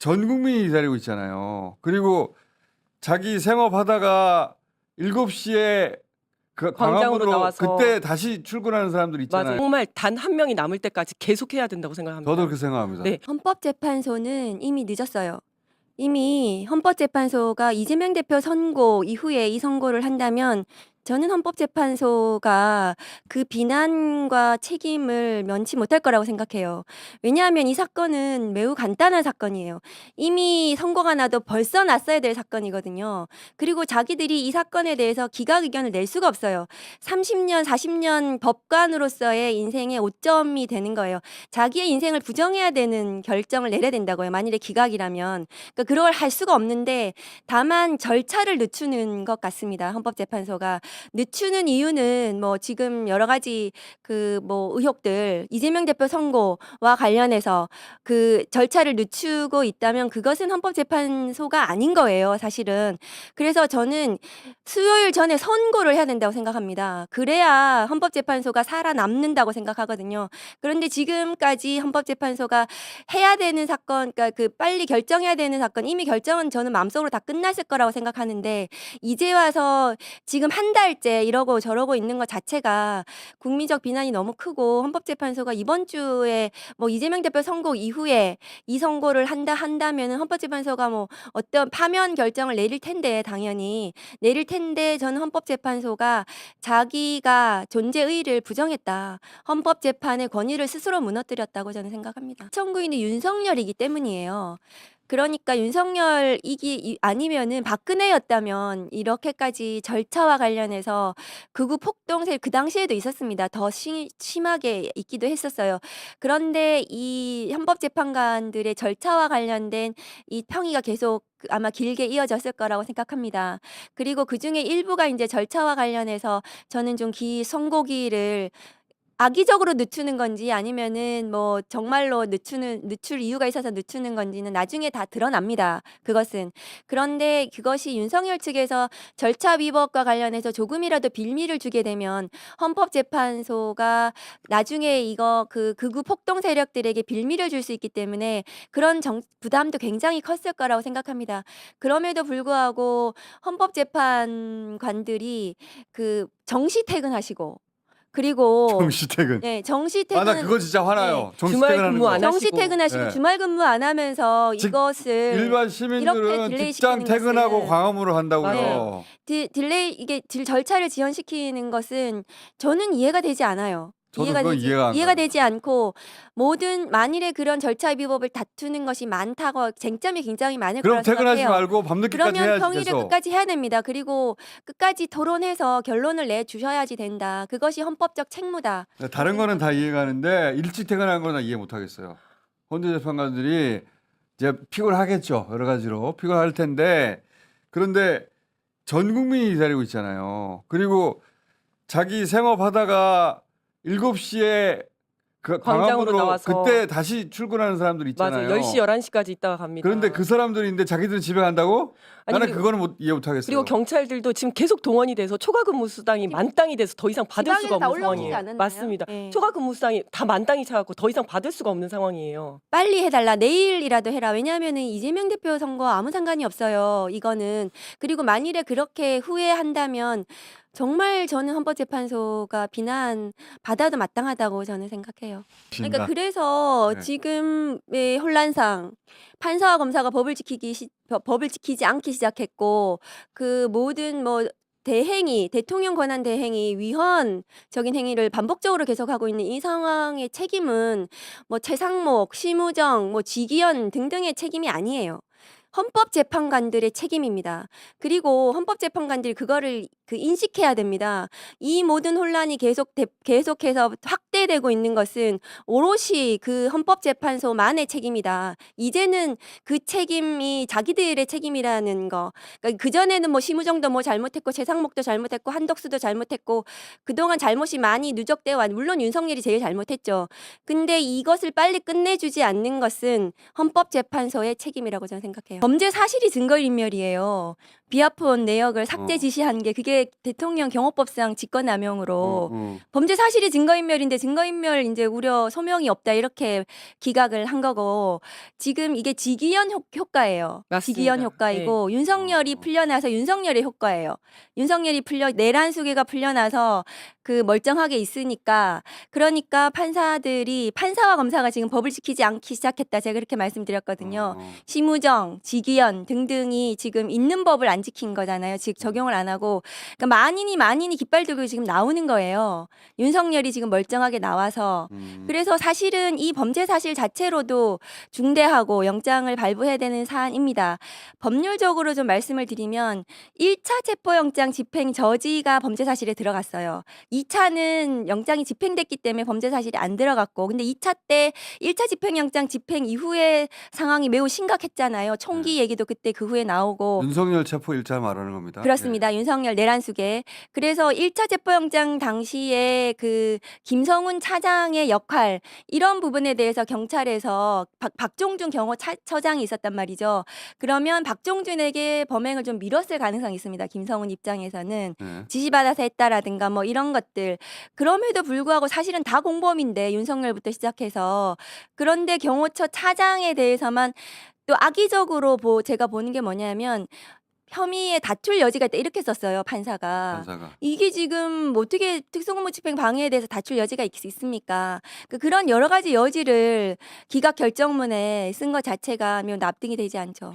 전 국민이 기다리고 있잖아요. 그리고 자기 생업하다가 7시에 그 광장으로 광화문으로 나와서 그때 다시 출근하는 사람들 맞아요. 있잖아요. 정말 단 한 명이 남을 때까지 계속해야 된다고 생각합니다. 저도 그렇게 생각합니다. 네. 헌법재판소는 이미 늦었어요. 이미 헌법재판소가 이재명 대표 선고 이후에 이 선고를 한다면 저는 헌법재판소가 그 비난과 책임을 면치 못할 거라고 생각해요. 왜냐하면 이 사건은 매우 간단한 사건이에요. 이미 선고가 나도 벌써 났어야 될 사건이거든요. 그리고 자기들이 이 사건에 대해서 기각 의견을 낼 수가 없어요. 30년, 40년 법관으로서의 인생의 오점이 되는 거예요. 자기의 인생을 부정해야 되는 결정을 내려야 된다고요. 만일에 기각이라면. 그러니까 그걸 할 수가 없는데 다만 절차를 늦추는 것 같습니다. 헌법재판소가. 늦추는 이유는 뭐 지금 여러 가지 그 뭐 의혹들 이재명 대표 선고와 관련해서 그 절차를 늦추고 있다면 그것은 헌법재판소가 아닌 거예요, 사실은. 그래서 저는 수요일 전에 선고를 해야 된다고 생각합니다. 그래야 헌법재판소가 살아남는다고 생각하거든요. 그런데 지금까지 헌법재판소가 해야 되는 사건, 그러니까 그 빨리 결정해야 되는 사건, 이미 결정은 저는 마음속으로 다 끝났을 거라고 생각하는데 이제 와서 지금 한 달째 이러고 저러고 있는 것 자체가 국민적 비난이 너무 크고 헌법재판소가 이번 주에 뭐 이재명 대표 선고 이후에 이 선고를 한다면은 헌법재판소가 뭐 어떤 파면 결정을 내릴 텐데 당연히 내릴 텐데 저는 헌법재판소가 자기가 존재의의를 부정했다. 헌법재판의 권위를 스스로 무너뜨렸다고 저는 생각합니다. 청구인이 윤석열이기 때문이에요. 그러니까 윤석열이기 아니면은 박근혜였다면 이렇게까지 절차와 관련해서 극우 폭동세 그 당시에도 있었습니다. 더 심하게 있기도 했었어요. 그런데 이 헌법재판관들의 절차와 관련된 이 평의가 계속 아마 길게 이어졌을 거라고 생각합니다. 그리고 그중에 일부가 이제 절차와 관련해서 저는 좀 선고기를 악의적으로 늦추는 건지 아니면은 뭐 정말로 늦출 이유가 있어서 늦추는 건지는 나중에 다 드러납니다. 그것은. 그런데 그것이 윤석열 측에서 절차 위법과 관련해서 조금이라도 빌미를 주게 되면 헌법재판소가 나중에 이거 그 극우 폭동 세력들에게 빌미를 줄 수 있기 때문에 그런 부담도 굉장히 컸을 거라고 생각합니다. 그럼에도 불구하고 헌법재판관들이 그 정시 퇴근하시고 그리고 정시퇴근. 네, 정시퇴근 나 그거 진짜 화나요. 주말 정시퇴근하는 근무 거. 안 하시고. 정시퇴근하시고 네. 주말 근무 안 하면서 이것을 일반 이렇게 시민들은 딜레이 직장 시키는 퇴근하고 것은 광화문으로 간다고요. 맞아요. 딜레이 이게 절차를 지연시키는 것은 저는 이해가 되지 않아요. 저도 그건 이해가 안 이해가 가요. 되지 않고 모든 만일에 그런 절차 위법을 다투는 것이 많다고 쟁점이 굉장히 많을 그럼 거라 퇴근하지 생각해요. 말고 밤늦게까지 그러면 해야지 평일을 계속. 끝까지 해야 됩니다. 그리고 끝까지 토론해서 결론을 내주셔야지 된다. 그것이 헌법적 책무다. 다른 거는 다 이해가는데 일찍 퇴근하는 거는 이해 못 하겠어요. 헌재 재판관들이 이제 피곤하겠죠. 여러 가지로 피곤할 텐데 그런데 전 국민이 기다리고 있잖아요. 그리고 자기 생업하다가 7시에 그 광장으로 광화문으로 나와서 그때 다시 출근하는 사람들 있잖아요. 맞아요. 10시, 11시까지 있다가 갑니다. 그런데 그 사람들인데 자기들은 집에 간다고? 아니, 나는 그거는 이해 못 하겠어요. 그리고 경찰들도 지금 계속 동원이 돼서 초과 근무 수당이 만땅이 돼서 더 이상 받을 수가 지방에는 다 없는 올라오지 상황이에요. 않았나요? 맞습니다. 네. 초과 근무 수당이 다 만땅이 차갖고 더 이상 받을 수가 없는 상황이에요. 빨리 해달라. 내일이라도 해라. 왜냐하면은 이재명 대표 선거 아무 상관이 없어요. 이거는. 그리고 만일에 그렇게 후회한다면 정말 저는 헌법재판소가 비난 받아도 마땅하다고 저는 생각해요. 그러니까 그래서 네. 지금의 혼란상 판사와 검사가 법을 지키지 않기 시작했고 그 모든 뭐 대통령 권한 대행이 위헌적인 행위를 반복적으로 계속하고 있는 이 상황의 책임은 뭐 최상목, 심우정, 뭐 지기현 등등의 책임이 아니에요. 헌법재판관들의 책임입니다. 그리고 헌법재판관들이 그거를 인식해야 됩니다. 이 모든 혼란이 계속해서 확대되고 있는 것은 오롯이 그 헌법재판소만의 책임이다. 이제는 그 책임이 자기들의 책임이라는 거. 그러니까 그전에는 뭐 심우정도 뭐 잘못했고 최상목도 잘못했고 한덕수도 잘못했고 그동안 잘못이 많이 누적되어 왔. 물론 윤석열이 제일 잘못했죠. 근데 이것을 빨리 끝내주지 않는 것은 헌법재판소의 책임이라고 저는 생각해요. 범죄 사실이 증거인멸이에요. 비아폰 내역을 삭제 지시한 게 그게 대통령 경호법상 직권남용으로 범죄 사실이 증거인멸인데 증거인멸 이제 우려 소명이 없다 이렇게 기각을 한 거고 지금 이게 직위원 효과예요. 맞습니다. 직위원 효과이고 윤석열이 풀려나서 윤석열의 효과예요. 윤석열이 내란수계가 풀려나서 그 멀쩡하게 있으니까 그러니까 판사와 검사가 지금 법을 지키지 않기 시작했다. 제가 그렇게 말씀드렸거든요. 심우정, 직위원 등등이 지금 있는 법을 안 지킨 거잖아요. 즉 적용을 안 하고 그러니까 만인이 깃발 들고 지금 나오는 거예요. 윤석열이 지금 멀쩡하게 나와서 그래서 사실은 이 범죄 사실 자체로도 중대하고 영장을 발부해야 되는 사안입니다. 법률적으로 좀 말씀을 드리면 1차 체포영장 집행 저지가 범죄 사실에 들어갔어요. 2차는 영장이 집행됐기 때문에 범죄 사실이 안 들어갔고 근데 2차 때 1차 집행영장 집행 이후의 상황이 매우 심각했잖아요. 총기 얘기도 그때 그 후에 나오고 윤석열 체포 1차 말하는 겁니다. 그렇습니다. 윤석열 내란수계. 그래서 1차 체포영장 당시에 그 김성훈 차장의 역할 이런 부분에 대해서 경찰에서 박종준 경호처장이 있었단 말이죠. 그러면 박종준에게 범행을 좀 미뤘을 가능성이 있습니다. 김성훈 입장에서는 예. 지시받아서 했다라든가 뭐 이런 것들. 그럼에도 불구하고 사실은 다 공범인데 윤석열부터 시작해서 그런데 경호처 차장에 대해서만 또 악의적으로 제가 보는 게 뭐냐면 혐의에 다툴 여지가 있다 이렇게 썼어요 판사가. 이게 지금 어떻게 특수공무집행 방해에 대해서 다툴 여지가 있습니까? 그런 여러 가지 여지를 기각 결정문에 쓴 것 자체가 납득이 되지 않죠.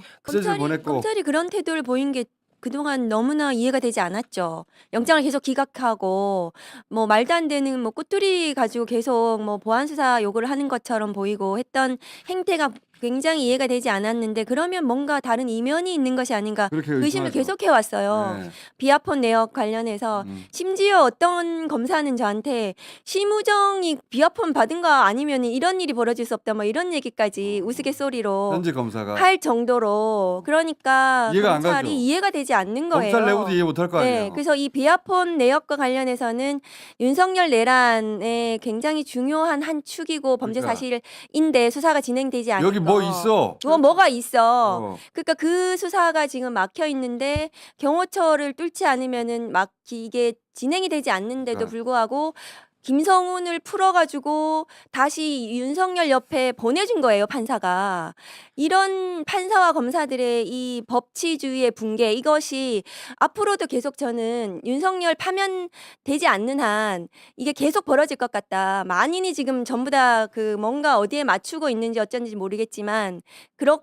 검찰이 그런 태도를 보인 게 그동안 너무나 이해가 되지 않았죠. 영장을 계속 기각하고 뭐 말도 안 되는 뭐 꼬투리 가지고 계속 뭐 보안 수사 요구를 하는 것처럼 보이고 했던 행태가 굉장히 이해가 되지 않았는데 그러면 뭔가 다른 이면이 있는 것이 아닌가 의심을 계속해 왔어요. 네. 비아폰 내역 관련해서 심지어 어떤 검사는 저한테 심우정이 비아폰 받은 거 아니면 이런 일이 벌어질 수 없다 뭐 이런 얘기까지 우스갯소리로 현지 검사가 할 정도로 그러니까 이해가 안 검찰이 가죠. 이해가 되지 않는 거예요. 검찰 내부도 이해 못할 거 아니에요. 네, 그래서 이 비아폰 내역과 관련해서는 윤석열 내란의 굉장히 중요한 한 축이고 범죄 그러니까. 사실인데 수사가 진행되지 않은 여기 뭐 있어? 뭐가 있어. 그러니까 그 수사가 지금 막혀 있는데 경호처를 뚫지 않으면은 이게 진행이 되지 않는데도 네. 불구하고 김성훈을 풀어가지고 다시 윤석열 옆에 보내준 거예요 판사가. 이런 판사와 검사들의 이 법치주의의 붕괴 이것이 앞으로도 계속 저는 윤석열 파면되지 않는 한 이게 계속 벌어질 것 같다. 만인이 지금 전부 다 뭔가 어디에 맞추고 있는지 어쩐지 모르겠지만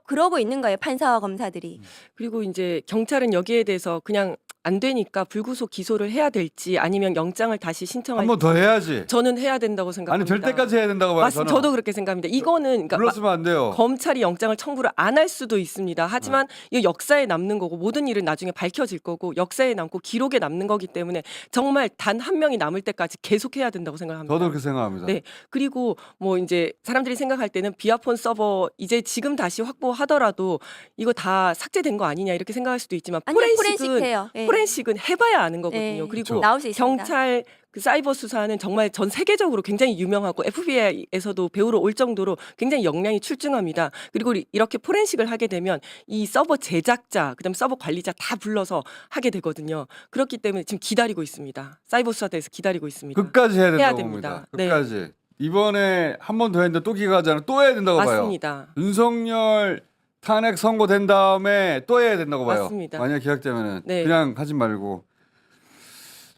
그러고 있는 거예요 판사와 검사들이. 그리고 이제 경찰은 여기에 대해서 그냥 안 되니까 불구속 기소를 해야 될지 아니면 영장을 다시 한 신청할지 번 더 해야지. 저는 해야 된다고 아니 생각합니다. 될 때까지 해야 된다고 봐요. 맞습니다. 저도 그렇게 생각합니다. 이거는 그러니까 불렀으면 안 돼요. 검찰이 영장을 청구를 안 할 수도 있습니다. 하지만 이거 역사에 남는 거고 모든 일은 나중에 밝혀질 거고 역사에 남고 기록에 남는 거기 때문에 정말 단 한 명이 남을 때까지 계속 해야 된다고 생각합니다. 저도 그렇게 생각합니다. 네. 그리고 뭐 이제 사람들이 생각할 때는 비아폰 서버 이제 지금 다시 확보하더라도 이거 다 삭제된 거 아니냐 이렇게 생각할 수도 있지만 아니요, 포렌식해요. 예. 포렌식은 해봐야 아는 거거든요. 네. 그리고 나올 수 있습니다. 경찰 그 사이버 수사는 정말 전 세계적으로 굉장히 유명하고 FBI에서도 배우러 올 정도로 굉장히 역량이 출중합니다. 그리고 이렇게 포렌식을 하게 되면 이 서버 제작자, 그다음 서버 관리자 다 불러서 하게 되거든요. 그렇기 때문에 지금 기다리고 있습니다. 사이버 수사대에서 기다리고 있습니다. 끝까지 해야 된다고 됩니다. 봅니다. 네. 끝까지. 이번에 한 번 더 했는데 또 기각하잖아. 또 해야 된다고 맞습니다. 봐요. 윤석열 탄핵 선고된 다음에 또 해야 된다고 봐요. 맞습니다. 만약 기각되면은 네. 그냥 하지 말고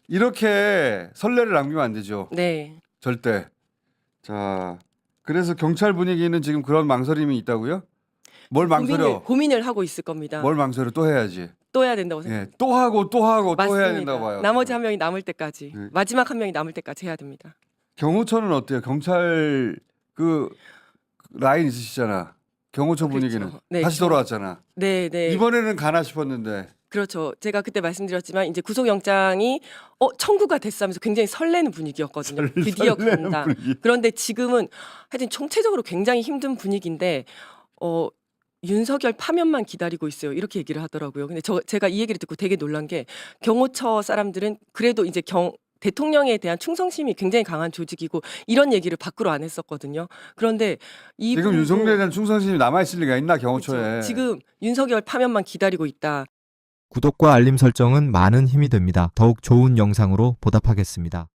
이렇게 선례를 남기면 안 되죠. 네. 절대. 자, 그래서 경찰 분위기는 지금 그런 망설임이 있다고요? 뭘 망설여? 고민을 하고 있을 겁니다. 뭘 망설여? 또 해야지. 또 해야 된다고 생각합니다. 예, 또 하고 또 하고 또 해야 맞습니다. 된다고 봐요. 나머지 한 명이 남을 때까지 네. 마지막 한 명이 남을 때까지 해야 됩니다. 경호처는 어때요? 경찰 그 라인 있으시잖아. 경호처 그렇죠. 분위기는 네, 다시 돌아왔잖아. 네, 네. 이번에는 가나 싶었는데 그렇죠. 제가 그때 말씀드렸지만 이제 구속영장이 청구가 됐으면서 굉장히 설레는 분위기였거든요. 드디어 설레는 간다. 분위기. 그런데 지금은 하여튼 총체적으로 굉장히 힘든 분위기인데 윤석열 파면만 기다리고 있어요. 이렇게 얘기를 하더라고요. 근데 제가 이 얘기를 듣고 되게 놀란 게 경호처 사람들은 그래도 이제 대통령에 대한 충성심이 굉장히 강한 조직이고 이런 얘기를 밖으로 안 했었거든요. 그런데 지금 윤석열에 대한 충성심이 남아 있을 리가 있나 경호처에? 그렇죠. 지금 윤석열 파면만 기다리고 있다. 구독과 알림 설정은 많은 힘이 됩니다. 더욱 좋은 영상으로 보답하겠습니다.